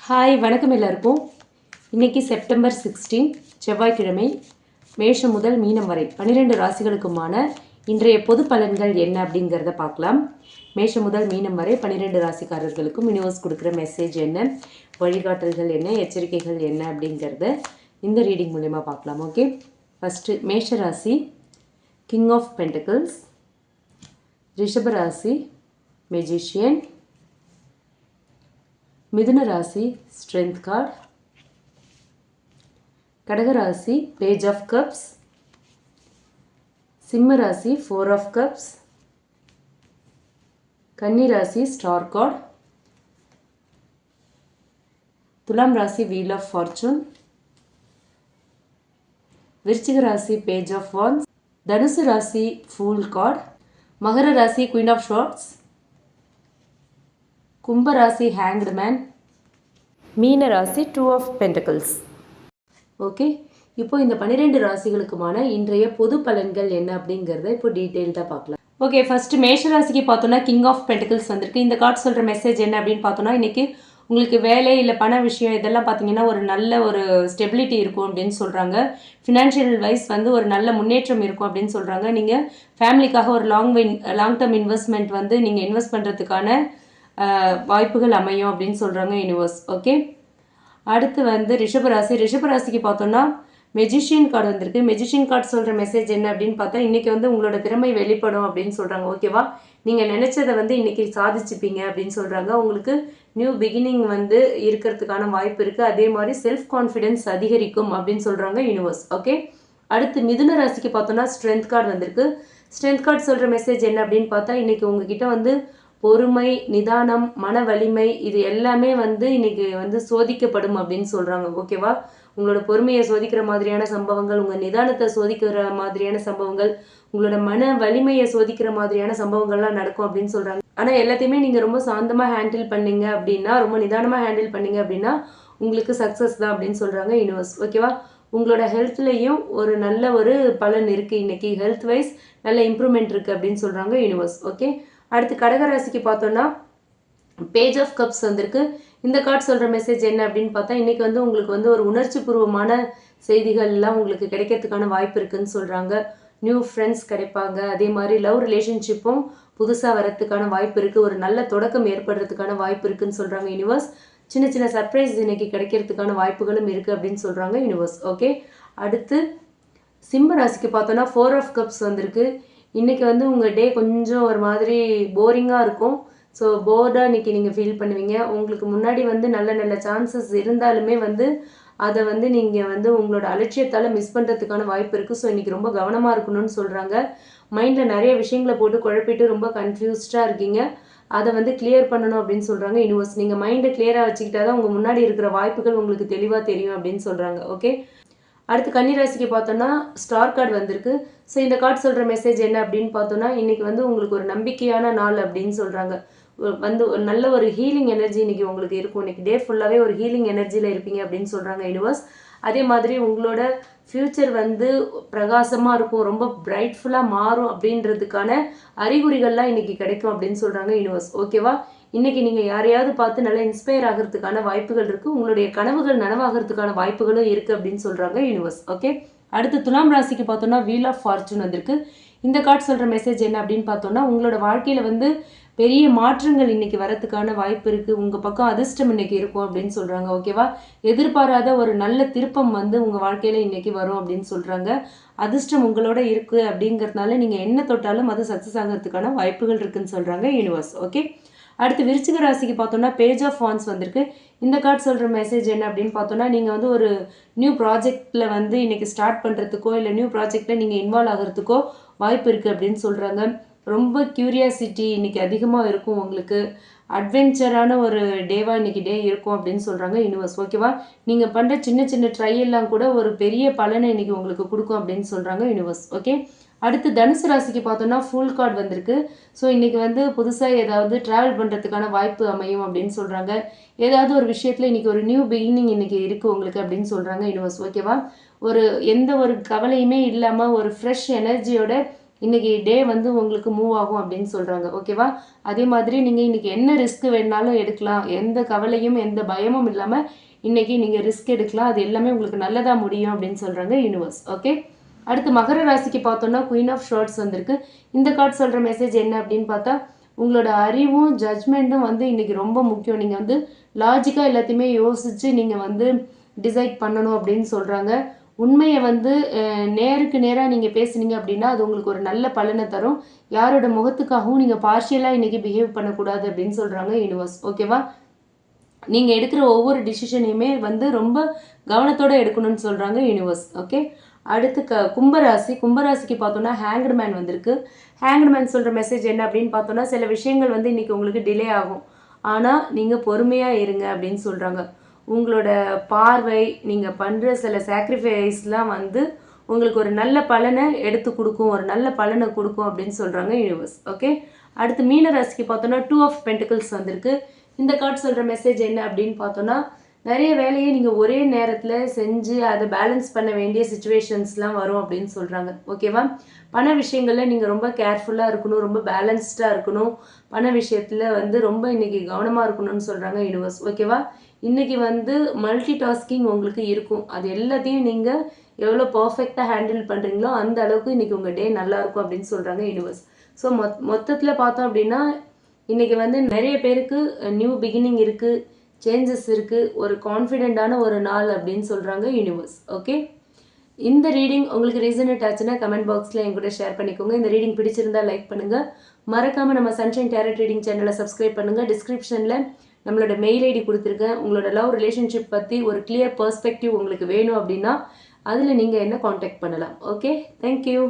Hi வணக்கம் எல்லாருக்கும். இன்றைக்கி செப்டம்பர் 16 செவ்வாய்க்கிழமை. மேஷம் முதல் மீனம் வரை 12 ராசிகளுக்குமான இன்றைய பொது பலன்கள் என்ன அப்படிங்கிறத பார்க்கலாம். மேஷம் முதல் மீனம் வரை 12 ராசிக்காரர்களுக்கும் யூனிவர்ஸ் கொடுக்குற மெசேஜ் என்ன, வழிகாட்டல்கள் என்ன, எச்சரிக்கைகள் என்ன அப்படிங்கிறத இந்த ரீடிங் மூலமா பார்க்கலாம். ஓகே, ஃபஸ்ட்டு மேஷ ராசி கிங் ஆஃப் பென்டக்கிள்ஸ், ரிஷப ராசி மெஜிஷியன், மிதுன ராசி ஸ்ட்ரென்த் கார்டு, கடக ராசி பேஜ் ஆஃப் கப்ஸ், சிம்ம ராசி 4 ஆஃப் கப்ஸ், கன்னி ராசி ஸ்டார் கார்டு, துலாம் ராசி வீல் ஆஃப் ஃபார்ச்சூன், விருச்சிக ராசி பேஜ் ஆஃப் வான்ஸ், தனுசு ராசி ஃபூல் கார்டு, மகர ராசி குயின் ஆஃப் ஷார்ட்ஸ், கும்ப ராசி ஹேங்க்டு மேன், மீன ராசி 2 ஆஃப் பென்டக்கிள்ஸ். ஓகே, இப்போ இந்த 12 ராசிகளுக்குமான இன்றைய பொது பலன்கள் என்ன அப்படிங்கிறத இப்போ டீட்டெயில்டாக பார்க்கலாம். ஓகே, ஃபர்ஸ்ட் மேஷ ராசிக்கு பார்த்தோன்னா கிங் ஆஃப் பென்டக்கிள்ஸ் வந்திருக்கு. இந்த கார்டு சொல்கிற மெசேஜ் என்ன அப்படின்னு பார்த்தோன்னா, இன்றைக்கி உங்களுக்கு வேலை இல்லை பண விஷயம் இதெல்லாம் பார்த்தீங்கன்னா ஒரு நல்ல ஒரு ஸ்டெபிலிட்டி இருக்கும் அப்படின்னு சொல்கிறாங்க. ஃபினான்ஷியல் வைஸ் வந்து ஒரு நல்ல முன்னேற்றம் இருக்கும் அப்படின்னு சொல்கிறாங்க. நீங்கள் ஃபேமிலிக்காக ஒரு லாங் டேர்ம் இன்வெஸ்ட்மெண்ட் வந்து நீங்கள் இன்வெஸ்ட் பண்ணுறதுக்கான வாய்ப்புகள் அமையும் அப்படின்னு சொல்கிறாங்க யூனிவர்ஸ். ஓகே, அடுத்து வந்து ரிஷபராசிக்கு பார்த்தோன்னா மெஜிஷியன் கார்டு வந்திருக்கு. மெஜிஷியன் கார்டு சொல்கிற மெசேஜ் என்ன அப்படின்னு பார்த்தா, இன்றைக்கி வந்து உங்களோட திறமை வெளிப்படும் அப்படின்னு சொல்கிறாங்க. ஓகேவா, நீங்கள் நினச்சதை வந்து இன்றைக்கி சாதிச்சுப்பீங்க அப்படின்னு சொல்கிறாங்க. உங்களுக்கு நியூ பிகினிங் வந்து இருக்கிறதுக்கான வாய்ப்பு இருக்குது. அதே மாதிரி செல்ஃப் கான்ஃபிடென்ஸ் அதிகரிக்கும் அப்படின்னு சொல்கிறாங்க யூனிவர்ஸ். ஓகே, அடுத்து மிதுன ராசிக்கு பார்த்தோன்னா ஸ்ட்ரென்த் கார்டு வந்திருக்கு. ஸ்ட்ரென்த் கார்டு சொல்கிற மெசேஜ் என்ன அப்படின்னு பார்த்தா, இன்றைக்கி உங்ககிட்ட வந்து பொறுமை, நிதானம், மன வலிமை இது எல்லாமே வந்து இன்னைக்கு வந்து சோதிக்கப்படும் அப்படின்னு சொல்கிறாங்க. ஓகேவா, உங்களோட பொறுமையை சோதிக்கிற மாதிரியான சம்பவங்கள், உங்கள் நிதானத்தை சோதிக்கிற மாதிரியான சம்பவங்கள், உங்களோட மன வலிமையை சோதிக்கிற மாதிரியான சம்பவங்கள்லாம் நடக்கும் அப்படின்னு சொல்கிறாங்க. ஆனால் எல்லாத்தையுமே நீங்கள் ரொம்ப சாந்தமாக ஹேண்டில் பண்ணீங்க அப்படின்னா, ரொம்ப நிதானமாக ஹேண்டில் பண்ணீங்க அப்படின்னா உங்களுக்கு சக்ஸஸ் தான் அப்படின்னு சொல்கிறாங்க யூனிவர்ஸ். ஓகேவா, உங்களோட ஹெல்த்லேயும் ஒரு நல்ல ஒரு பலன் இருக்குது. இன்றைக்கி ஹெல்த் வைஸ் நல்ல இம்ப்ரூவ்மெண்ட் இருக்குது அப்படின்னு சொல்கிறாங்க யூனிவர்ஸ். ஓகே, அடுத்து கடகராசிக்கு பார்த்தோன்னா பேஜ் ஆஃப் கப்ஸ் வந்திருக்கு. இந்த கார்டு சொல்கிற மெசேஜ் என்ன அப்படின்னு பார்த்தா, இன்றைக்கி வந்து உங்களுக்கு வந்து ஒரு உணர்ச்சி பூர்வமான செய்திகள்லாம் உங்களுக்கு கிடைக்கிறதுக்கான வாய்ப்பு இருக்குதுன்னு சொல்கிறாங்க. நியூ ஃப்ரெண்ட்ஸ் கிடைப்பாங்க. அதே மாதிரி லவ் ரிலேஷன்ஷிப்பும் புதுசாக வரத்துக்கான வாய்ப்பு இருக்குது. ஒரு நல்ல தொடக்கம் ஏற்படுறதுக்கான வாய்ப்பு இருக்குதுன்னு சொல்கிறாங்க யூனிவர்ஸ். சின்ன சின்ன சர்ப்ரைஸ் இன்றைக்கி கிடைக்கிறதுக்கான வாய்ப்புகளும் இருக்குது அப்படின்னு சொல்கிறாங்க யூனிவர்ஸ். ஓகே, அடுத்து சிம்ம ராசிக்கு பார்த்தோன்னா 4 ஆஃப் கப்ஸ் வந்திருக்கு. இன்றைக்கி வந்து உங்கள் டே கொஞ்சம் ஒரு மாதிரி போரிங்காக இருக்கும். ஸோ போர்டாக இன்றைக்கி நீங்கள் ஃபீல் பண்ணுவீங்க. உங்களுக்கு முன்னாடி வந்து நல்ல நல்ல சான்சஸ் இருந்தாலுமே வந்து அதை வந்து நீங்கள் வந்து உங்களோட அலட்சியத்தால் மிஸ் பண்ணுறதுக்கான வாய்ப்பு இருக்குது. ஸோ இன்றைக்கி ரொம்ப கவனமாக இருக்கணும்னு சொல்கிறாங்க. மைண்டில் நிறைய விஷயங்களை போட்டு குழப்பிட்டு ரொம்ப கன்ஃபியூஸ்டாக இருக்கீங்க. அதை வந்து கிளியர் பண்ணணும் அப்படின்னு சொல்கிறாங்க யூனிவர்ஸ். நீங்கள் மைண்டை கிளியராக வச்சுக்கிட்டா தான் உங்கள் முன்னாடி இருக்கிற வாய்ப்புகள் உங்களுக்கு தெளிவாக தெரியும் அப்படின்னு சொல்கிறாங்க. ஓகே, அடுத்து கன்னிராசிக்கு பார்த்தோன்னா ஸ்டார் கார்டு வந்திருக்கு. ஸோ இந்த கார்டு சொல்கிற மெசேஜ் என்ன அப்படின்னு பார்த்தோன்னா, இன்றைக்கி வந்து உங்களுக்கு ஒரு நம்பிக்கையான நாள் அப்படின்னு சொல்கிறாங்க. வந்து நல்ல ஒரு ஹீலிங் எனர்ஜி இன்றைக்கி உங்களுக்கு இருக்கும். இன்றைக்கி டே ஃபுல்லாகவே ஒரு ஹீலிங் எனர்ஜியில் இருப்பீங்க அப்படின்னு சொல்கிறாங்க யூனிவர்ஸ். அதே மாதிரி உங்களோட ஃப்யூச்சர் வந்து பிரகாசமாக இருக்கும், ரொம்ப பிரைட்ஃபுல்லாக மாறும் அப்படின்றதுக்கான அறிகுறிகள்லாம் இன்றைக்கி கிடைக்கும் அப்படின்னு சொல்கிறாங்க யூனிவர்ஸ். ஓகேவா, இன்றைக்கி நீங்கள் யாரையாவது பார்த்து நல்லா இன்ஸ்பயர் ஆகிறதுக்கான வாய்ப்புகள் இருக்குது. உங்களுடைய கனவுகள் நனவாகிறதுக்கான வாய்ப்புகளும் இருக்குது அப்படின்னு சொல்கிறாங்க யூனிவர்ஸ். ஓகே, அடுத்து துலாம் ராசிக்கு பார்த்தோன்னா வீல் ஆஃப் ஃபார்ச்சூன் வந்திருக்கு. இந்த கார்டு சொல்கிற மெசேஜ் என்ன அப்படின்னு பார்த்தோன்னா, உங்களோட வாழ்க்கையில் வந்து பெரிய மாற்றங்கள் இன்றைக்கி வரத்துக்கான வாய்ப்பு இருக்குது. உங்கள் பக்கம் அதிர்ஷ்டம் இன்றைக்கி இருக்கும் அப்படின்னு சொல்கிறாங்க. ஓகேவா, எதிர்பாராத ஒரு நல்ல திருப்பம் வந்து உங்கள் வாழ்க்கையில் இன்றைக்கி வரும் அப்படின்னு சொல்கிறாங்க. அதிர்ஷ்டம் உங்களோட இருக்குது அப்படிங்கிறதுனால நீங்கள் என்ன தொட்டாலும் அது சக்ஸஸ் ஆகிறதுக்கான வாய்ப்புகள் இருக்குதுன்னு சொல்கிறாங்க யூனிவர்ஸ். ஓகே, அடுத்து விருச்சிக ராசிக்கு பார்த்தோன்னா பேஜ் ஆஃப் வான்ஸ் வந்திருக்கு. இந்த கார்டு சொல்கிற மெசேஜ் என்ன அப்படின்னு பார்த்தோன்னா, நீங்கள் வந்து ஒரு நியூ ப்ராஜெக்டில் வந்து இன்றைக்கி ஸ்டார்ட் பண்ணுறதுக்கோ இல்லை நியூ ப்ராஜெக்டில் நீங்கள் இன்வால்வ் ஆகிறதுக்கோ வாய்ப்பு இருக்குது அப்படின்னு சொல்கிறாங்க. ரொம்ப க்யூரியாசிட்டி இன்றைக்கி அதிகமாக இருக்கும். உங்களுக்கு அட்வென்ச்சரான ஒரு டேவாக இன்றைக்கி டே இருக்கும் அப்படின்னு சொல்கிறாங்க யூனிவர்ஸ். ஓகேவா, நீங்கள் பண்ணுற சின்ன சின்ன ட்ரையெல்லாம் கூட ஒரு பெரிய பலனை இன்றைக்கி உங்களுக்கு கொடுக்கும் அப்படின்னு சொல்கிறாங்க யூனிவர்ஸ். ஓகே, அடுத்து தனுசு ராசிக்கு பார்த்தோன்னா ஃபுல் கார்டு வந்திருக்கு. ஸோ இன்றைக்கி வந்து புதுசாக ஏதாவது ட்ராவல் பண்ணுறதுக்கான வாய்ப்பு அமையும் அப்படின்னு சொல்கிறாங்க. ஏதாவது ஒரு விஷயத்தில் இன்றைக்கி ஒரு நியூ பிகினிங் இன்றைக்கி இருக்குது உங்களுக்கு அப்படின்னு சொல்கிறாங்க யூனிவர்ஸ். ஓகேவா, ஒரு எந்த ஒரு கவலையுமே இல்லாமல் ஒரு ஃப்ரெஷ் எனர்ஜியோட இன்றைக்கி டே வந்து உங்களுக்கு மூவ் ஆகும் அப்படின்னு சொல்கிறாங்க. ஓகேவா? அதே மாதிரி நீங்கள் இன்றைக்கி என்ன ரிஸ்க் வேணாலும் எடுக்கலாம். எந்த கவலையும் எந்த பயமும் இல்லாமல் இன்றைக்கி நீங்கள் ரிஸ்க் எடுக்கலாம். அது எல்லாமே உங்களுக்கு நல்லதாக முடியும் அப்படின்னு சொல்கிறாங்க யூனிவர்ஸ். ஓகே, அடுத்து மகர ராசிக்கு பார்த்தோன்னா குயின் ஆஃப் ஷார்ட்ஸ் வந்திருக்கு. இந்த கார்டு சொல்கிற மெசேஜ் என்ன அப்படின்னு பார்த்தா, உங்களோட அறிவும் ஜட்ஜ்மெண்ட்டும் வந்து இன்றைக்கி ரொம்ப முக்கியம். நீங்கள் வந்து லாஜிக்காக எல்லாத்தையுமே யோசித்து நீங்கள் வந்து டிசைட் பண்ணணும் அப்படின்னு சொல்கிறாங்க. உண்மையை வந்து நேருக்கு நேராக நீங்கள் பேசுனீங்க அப்படின்னா அது உங்களுக்கு ஒரு நல்ல பலனை தரும். யாரோட முகத்துக்காகவும் நீங்கள் பார்ஷியலாக இன்றைக்கி பிஹேவ் பண்ணக்கூடாது அப்படின்னு சொல்கிறாங்க யூனிவர்ஸ். ஓகேவா? நீங்கள் எடுக்கிற ஒவ்வொரு டிசிஷனையுமே வந்து ரொம்ப கவனத்தோடு எடுக்கணும்னு சொல்கிறாங்க யூனிவர்ஸ். ஓகே, அடுத்து கும்பராசி. கும்பராசிக்கு பார்த்தோன்னா ஹேங்க்டு மேன் வந்திருக்கு. ஹேங்க்டு மேன் சொல்கிற மெசேஜ் என்ன அப்படின்னு பார்த்தோன்னா, சில விஷயங்கள் வந்து இன்றைக்கி உங்களுக்கு டிலே ஆகும், ஆனால் நீங்கள் பொறுமையாக இருங்க அப்படின்னு சொல்கிறாங்க. உங்களோட பார்வை, நீங்கள் பண்ணுற சில சாக்ரிஃபைஸ்லாம் வந்து உங்களுக்கு ஒரு நல்ல பலனை எடுத்து கொடுக்கும், ஒரு நல்ல பலனை கொடுக்கும் அப்படின்னு சொல்கிறாங்க யூனிவர்ஸ். ஓகே, அடுத்து மீன ராசிக்கு பார்த்தோன்னா 2 ஆஃப் பென்டிகிள்ஸ் வந்திருக்கு. இந்த கார்டு சொல்கிற மெசேஜ் என்ன அப்படின்னு பார்த்தோன்னா, நிறைய வேலையை நீங்கள் ஒரே நேரத்தில் செஞ்சு அதை பேலன்ஸ் பண்ண வேண்டிய சுச்சுவேஷன்ஸ்லாம் வரும் அப்படின்னு சொல்கிறாங்க. ஓகேவா? பண விஷயங்களில் நீங்கள் ரொம்ப கேர்ஃபுல்லாக இருக்கணும், ரொம்ப பேலன்ஸ்டாக இருக்கணும். பண விஷயத்தில் வந்து ரொம்ப இன்றைக்கி கவனமாக இருக்கணும்னு சொல்கிறாங்க யூனிவர்ஸ். ஓகேவா? இன்றைக்கி வந்து மல்டி டாஸ்கிங் உங்களுக்கு இருக்கும். அது எல்லாத்தையும் நீங்கள் எவ்வளோ பர்ஃபெக்டாக ஹேண்டில் பண்ணுறீங்களோ அந்த அளவுக்கு இன்றைக்கி உங்கள் டே நல்லாயிருக்கும் அப்படின்னு சொல்கிறாங்க யூனிவர்ஸ். ஸோ மொத்தத்தில் பார்த்தோம் அப்படின்னா இன்றைக்கி வந்து நிறைய பேருக்கு நியூ பிகினிங் இருக்குது, சேஞ்சஸ் இருக்குது, ஒரு கான்ஃபிடென்ட்டான ஒரு நாள் அப்படின்னு சொல்கிறாங்க யூனிவர்ஸ். ஓகே, இந்த ரீடிங் உங்களுக்கு ரீசனேட் ஆச்சுன்னா கமெண்ட் பாக்ஸில் என் கூட ஷேர் பண்ணிக்கோங்க. இந்த ரீடிங் பிடிச்சிருந்தா லைக் பண்ணுங்கள். மறக்காமல் நம்ம சன்ஷைன் டேரட் ரீடிங் சேனலை சப்ஸ்கிரைப் பண்ணுங்கள். டிஸ்கிரிப்ஷனில் நம்மளோட மெயில் ஐடி கொடுத்துருக்கேன். உங்களோட லவ் ரிலேஷன்ஷிப் பற்றி ஒரு கிளியர் பர்ஸ்பெக்டிவ் உங்களுக்கு வேணும் அப்படின்னா அதில் நீங்கள் என்ன காண்டாக்ட் பண்ணலாம். Okay, thank you.